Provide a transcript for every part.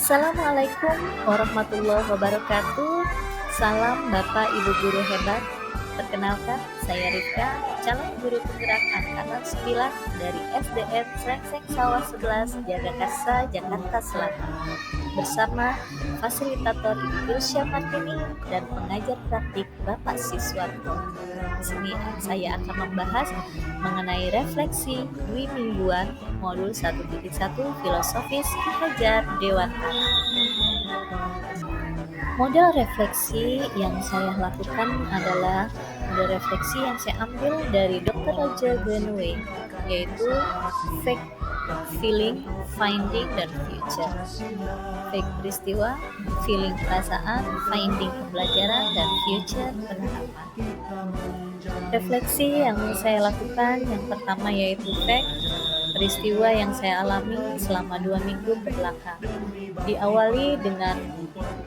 Assalamualaikum warahmatullahi wabarakatuh. Salam Bapak Ibu Guru hebat. Perkenalkan, saya Rifka, calon guru penggerak angkatan 9 dari SDN Srengseng Sawah 11, Jagakarsa, Jakarta Selatan. Bersama fasilitator Ibu Ilsya Martini dan pengajar praktik Bapak Siswanto. Di sini saya akan membahas mengenai refleksi Dwi Mingguan modul 1.1 filosofis Ki Hajar Dewantara. Model refleksi yang saya lakukan adalah model refleksi yang saya ambil dari Dr. Roger Glenway, yaitu fact, feeling, finding, dan future. Fact peristiwa, feeling perasaan, finding pembelajaran, dan future penerapan. Refleksi yang saya lakukan yang pertama yaitu fact, peristiwa yang saya alami selama 2 minggu kebelakang. Diawali dengan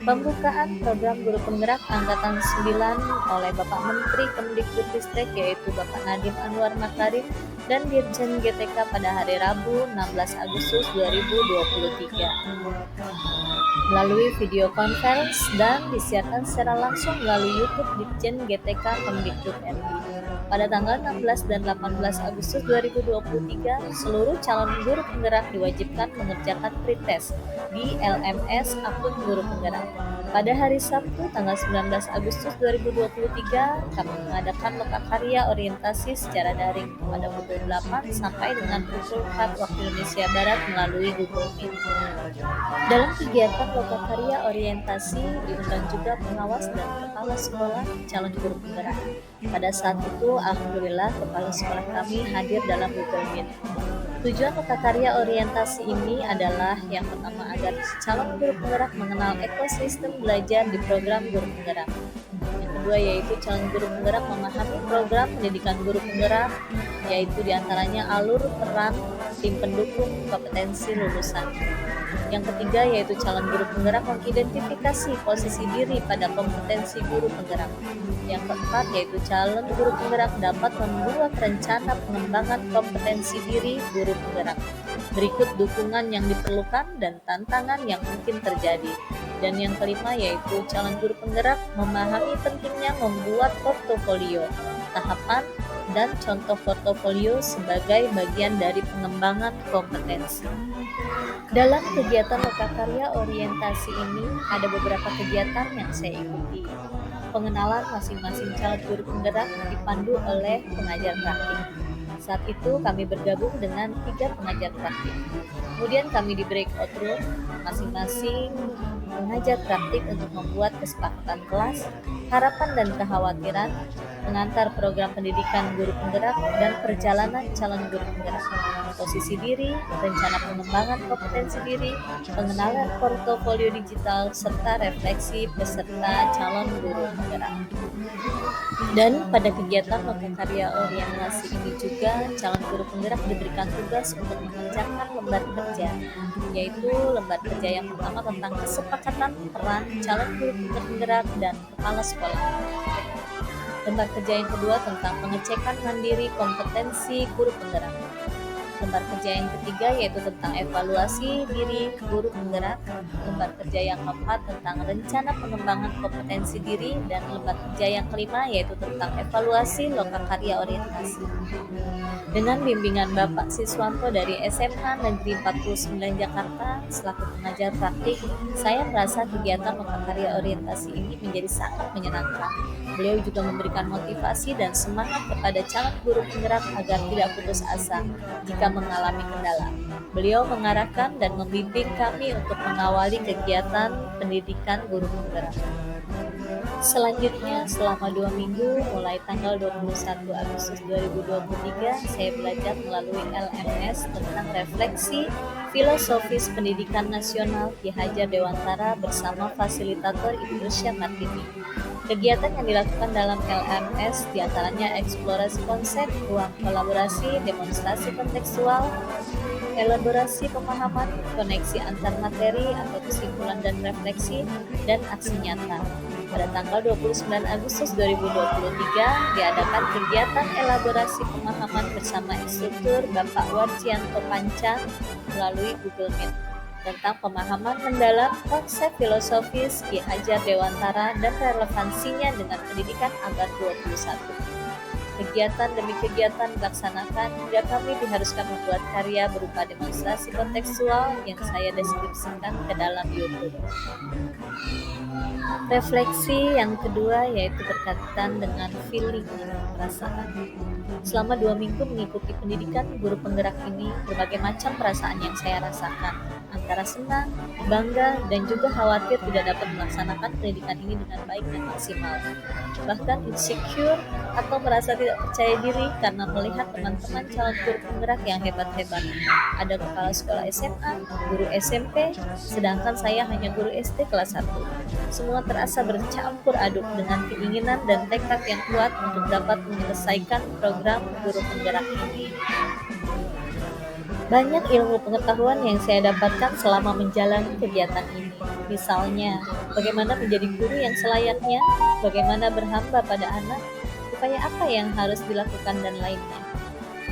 pembukaan program guru penggerak angkatan 9 oleh Bapak Menteri Kemdikbudristek, yaitu Bapak Nadiem Anwar Makarim dan Dirjen GTK pada hari Rabu 16 Agustus 2023 melalui video conference dan disiarkan secara langsung melalui YouTube Dirjen GTK Kemdikbud RI. Pada tanggal 16 dan 18 Agustus 2023, seluruh calon guru penggerak diwajibkan mengerjakan pretest di LMS akun guru penggerak. Pada hari Sabtu tanggal 19 Agustus 2023, kami mengadakan lokakarya orientasi secara daring pada pukul 8 sampai dengan pukul 4 waktu Indonesia Barat melalui Google Meet. Dalam kegiatan lokakarya orientasi diundang juga pengawas dan kepala sekolah calon guru penggerak. Pada saat itu, alhamdulillah kepala sekolah kami hadir dalam Google Meet. Tujuan lokakarya orientasi ini adalah yang pertama agar calon guru penggerak mengenal ekosistem belajar di program guru penggerak. Yang kedua yaitu calon guru penggerak memahami program pendidikan guru penggerak, yaitu diantaranya alur, peran, tim pendukung, kompetensi lulusan. Yang ketiga yaitu calon guru penggerak mengidentifikasi posisi diri pada kompetensi guru penggerak. Yang keempat yaitu calon guru penggerak dapat membuat rencana pengembangan kompetensi diri guru penggerak. Berikut dukungan yang diperlukan dan tantangan yang mungkin terjadi. Dan yang kelima yaitu calon guru penggerak memahami pentingnya membuat portofolio, tahapan dan contoh portofolio sebagai bagian dari pengembangan kompetensi. Dalam kegiatan lokakarya orientasi ini ada beberapa kegiatan yang saya ikuti. Pengenalan masing-masing calon guru penggerak dipandu oleh pengajar praktik. Saat itu kami bergabung dengan 3 pengajar praktik. Kemudian kami di breakout room, masing-masing mengajar praktik untuk membuat kesepakatan kelas, harapan dan kekhawatiran, mengantar program pendidikan guru penggerak dan perjalanan calon guru penggerak, posisi diri, rencana pengembangan kompetensi diri, pengenalan portofolio digital, serta refleksi peserta calon guru penggerak. Dan pada kegiatan lokakarya orientasi ini juga calon guru penggerak diberikan tugas untuk mengerjakan lembar kerja, yaitu lembar kerja yang pertama tentang kesepakatan peran calon guru penggerak dan kepala sekolah. Lembar kerja yang kedua tentang pengecekan mandiri kompetensi guru penggerak. Lembar kerja yang ketiga yaitu tentang evaluasi diri guru penggerak. Lembar kerja yang keempat tentang rencana pengembangan kompetensi diri. Dan lembar kerja yang kelima yaitu tentang evaluasi lokakarya orientasi. Dengan bimbingan Bapak Siswanto dari SMA Negeri 49 Jakarta selaku pengajar praktik, saya merasa kegiatan lokakarya orientasi ini menjadi sangat menyenangkan. Beliau juga memberikan motivasi dan semangat kepada calon guru penggerak agar tidak putus asa jika mengalami kendala. Beliau mengarahkan dan membimbing kami untuk mengawali kegiatan pendidikan guru penggerak. Selanjutnya, selama 2 minggu, mulai tanggal 21 Agustus 2023, saya belajar melalui LMS tentang refleksi filosofis pendidikan nasional Ki Hajar Dewantara bersama fasilitator Ibu Ilsya Martini. Kegiatan yang dilakukan dalam LMS diantaranya eksplorasi konsep, ruang kolaborasi, demonstrasi kontekstual, elaborasi pemahaman, koneksi antar materi atau kesimpulan dan refleksi, dan aksi nyata. Pada tanggal 29 Agustus 2023 diadakan kegiatan elaborasi pemahaman bersama instruktur Bapak Warcianto Panca melalui Google Meet. tentang pemahaman mendalam konsep filosofis Ki Hajar Dewantara dan relevansinya dengan pendidikan abad 21. Kegiatan demi kegiatan dilaksanakan hingga kami diharuskan membuat karya berupa demonstrasi kontekstual yang saya deskripsikan ke dalam YouTube. Refleksi yang kedua yaitu berkaitan dengan feeling atau perasaan. Selama 2 minggu mengikuti pendidikan guru penggerak ini, berbagai macam perasaan yang saya rasakan, antara senang, bangga, dan juga khawatir tidak dapat melaksanakan pendidikan ini dengan baik dan maksimal. Bahkan insecure atau merasa tidak percaya diri karena melihat teman-teman calon guru penggerak yang hebat-hebat. Ada kepala sekolah SMA, guru SMP, sedangkan saya hanya guru SD kelas 1. Semua terasa bercampur aduk dengan keinginan dan tekad yang kuat untuk dapat menyelesaikan program guru penggerak ini. Banyak ilmu pengetahuan yang saya dapatkan selama menjalani kegiatan ini. Misalnya, bagaimana menjadi guru yang selayaknya, bagaimana berhamba pada anak, upaya apa yang harus dilakukan, dan lainnya.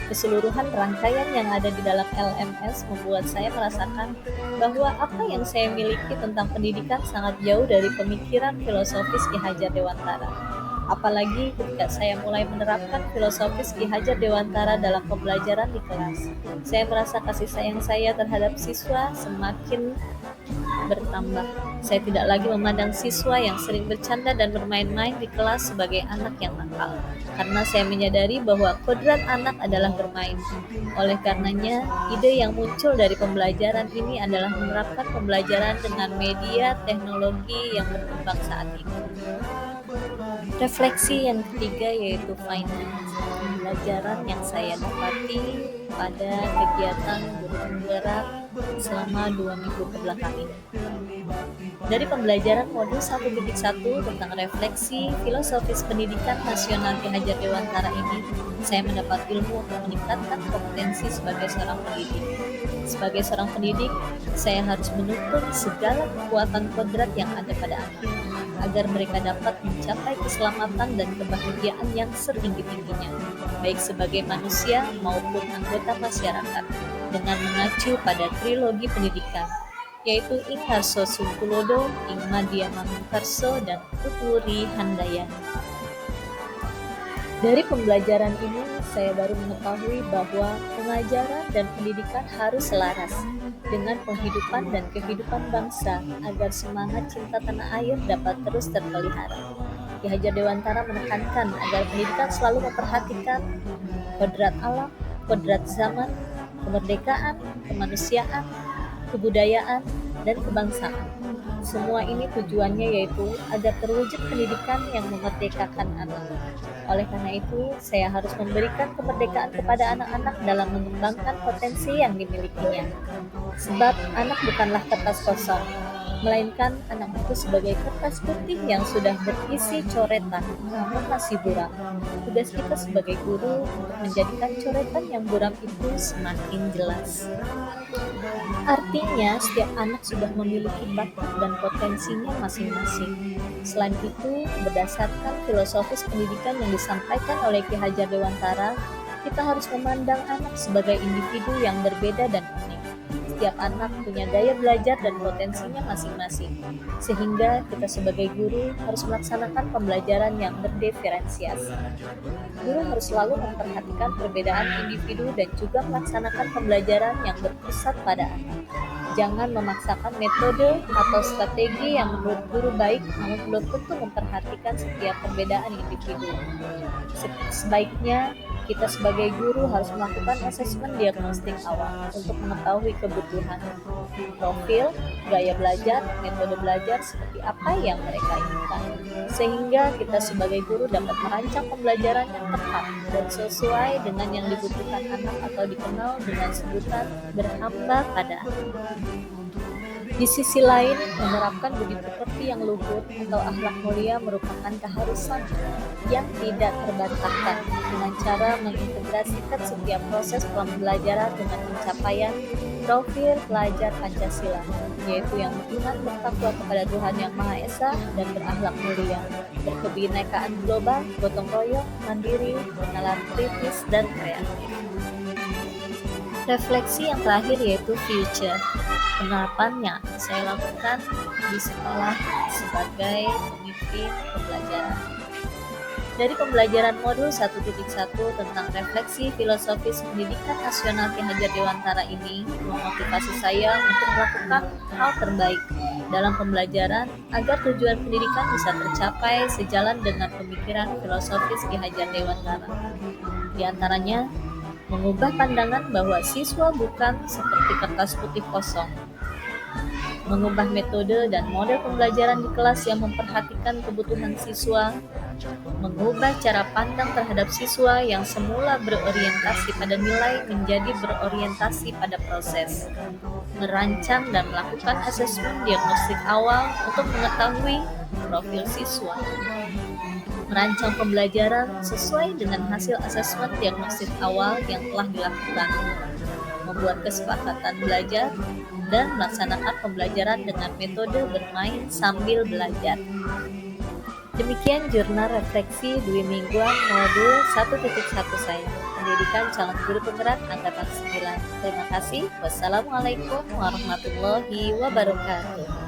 Keseluruhan rangkaian yang ada di dalam LMS membuat saya merasakan bahwa apa yang saya miliki tentang pendidikan sangat jauh dari pemikiran filosofis Ki Hajar Dewantara. Apalagi ketika saya mulai menerapkan filosofis Ki Hajar Dewantara dalam pembelajaran di kelas, saya merasa kasih sayang saya terhadap siswa semakin bertambah. Saya tidak lagi memandang siswa yang sering bercanda dan bermain-main di kelas sebagai anak yang nakal, karena saya menyadari bahwa kodrat anak adalah bermain. Oleh karenanya, ide yang muncul dari pembelajaran ini adalah menerapkan pembelajaran dengan media teknologi yang berkembang saat ini. Refleksi yang ketiga yaitu finance, pembelajaran yang saya dapati pada kegiatan guru penggerak selama 2 minggu kebelakang ini. Dari pembelajaran modul 1.1 tentang refleksi filosofis pendidikan nasional Ki Hajar Dewantara ini, saya mendapat ilmu untuk meningkatkan kompetensi sebagai seorang pendidik. Sebagai seorang pendidik, saya harus menuntun segala kekuatan kodrat yang ada pada anak, agar mereka dapat mencapai keselamatan dan kebahagiaan yang setinggi-tingginya, baik sebagai manusia maupun anggota masyarakat, dengan mengacu pada trilogi pendidikan, yaitu Ing Harso Sungkulodo, Ing Madya Mangunkarso, dan Tuturi Handayani. Dari pembelajaran ini, saya baru mengetahui bahwa pengajaran dan pendidikan harus selaras dengan penghidupan dan kehidupan bangsa agar semangat cinta tanah air dapat terus terpelihara. Ki Hajar Dewantara menekankan agar pendidikan selalu memperhatikan kodrat alam, kodrat zaman, kemerdekaan, kemanusiaan, kebudayaan, dan kebangsaan. Semua ini tujuannya yaitu agar terwujud pendidikan yang memerdekakan anak. Oleh karena itu, saya harus memberikan kemerdekaan kepada anak-anak dalam mengembangkan potensi yang dimilikinya. Sebab anak bukanlah kertas kosong, melainkan anak itu sebagai kertas putih yang sudah berisi coretan, namun masih buram. Tugas kita sebagai guru untuk menjadikan coretan yang buram itu semakin jelas. Artinya, setiap anak sudah memiliki bakat dan potensinya masing-masing. Selain itu, berdasarkan filosofis pendidikan yang disampaikan oleh Ki Hajar Dewantara, kita harus memandang anak sebagai individu yang berbeda dan unik. Setiap anak punya daya belajar dan potensinya masing-masing, sehingga kita sebagai guru harus melaksanakan pembelajaran yang berdiferensiasi. Guru harus selalu memperhatikan perbedaan individu dan juga melaksanakan pembelajaran yang berpusat pada anak. Jangan memaksakan metode atau strategi yang menurut guru baik, namun belum tentu memperhatikan setiap perbedaan individu. Sebaiknya kita sebagai guru harus melakukan asesmen diagnostik awal untuk mengetahui kebutuhan, profil, gaya belajar, metode belajar seperti apa yang mereka inginkan, sehingga kita sebagai guru dapat merancang pembelajaran yang tepat dan sesuai dengan yang dibutuhkan anak atau dikenal dengan sebutan berhamba pada anak. Di sisi lain, menerapkan budi pekerti yang luhur atau akhlak mulia merupakan keharusan yang tidak terbantahkan dengan cara mengintegrasikan setiap proses pembelajaran dengan pencapaian profil pelajar Pancasila, yaitu yang beriman bertakwa kepada Tuhan Yang Maha Esa dan berakhlak mulia, berkebinekaan global, gotong royong, mandiri, bernalar kritis, dan kreatif. Refleksi yang terakhir yaitu future. penerapannya saya lakukan di sekolah sebagai pemimpin pembelajaran. Dari pembelajaran modul 1.1 tentang refleksi filosofis pendidikan nasional Ki Hajar Dewantara ini memotivasi saya untuk melakukan hal terbaik dalam pembelajaran agar tujuan pendidikan bisa tercapai sejalan dengan pemikiran filosofis Ki Hajar Dewantara. Di antaranya, mengubah pandangan bahwa siswa bukan seperti kertas putih kosong, mengubah metode dan model pembelajaran di kelas yang memperhatikan kebutuhan siswa, mengubah cara pandang terhadap siswa yang semula berorientasi pada nilai menjadi berorientasi pada proses, merancang dan melakukan asesmen diagnostik awal untuk mengetahui profil siswa, merancang pembelajaran sesuai dengan hasil asesmen diagnostik awal yang telah dilakukan, membuat kesepakatan belajar, dan melaksanakan pembelajaran dengan metode bermain sambil belajar. Demikian jurnal refleksi Dwi Mingguan modul 1.1 saya, Pendidikan Calon Guru Penggerak Angkatan 9. Terima kasih. Wassalamualaikum warahmatullahi wabarakatuh.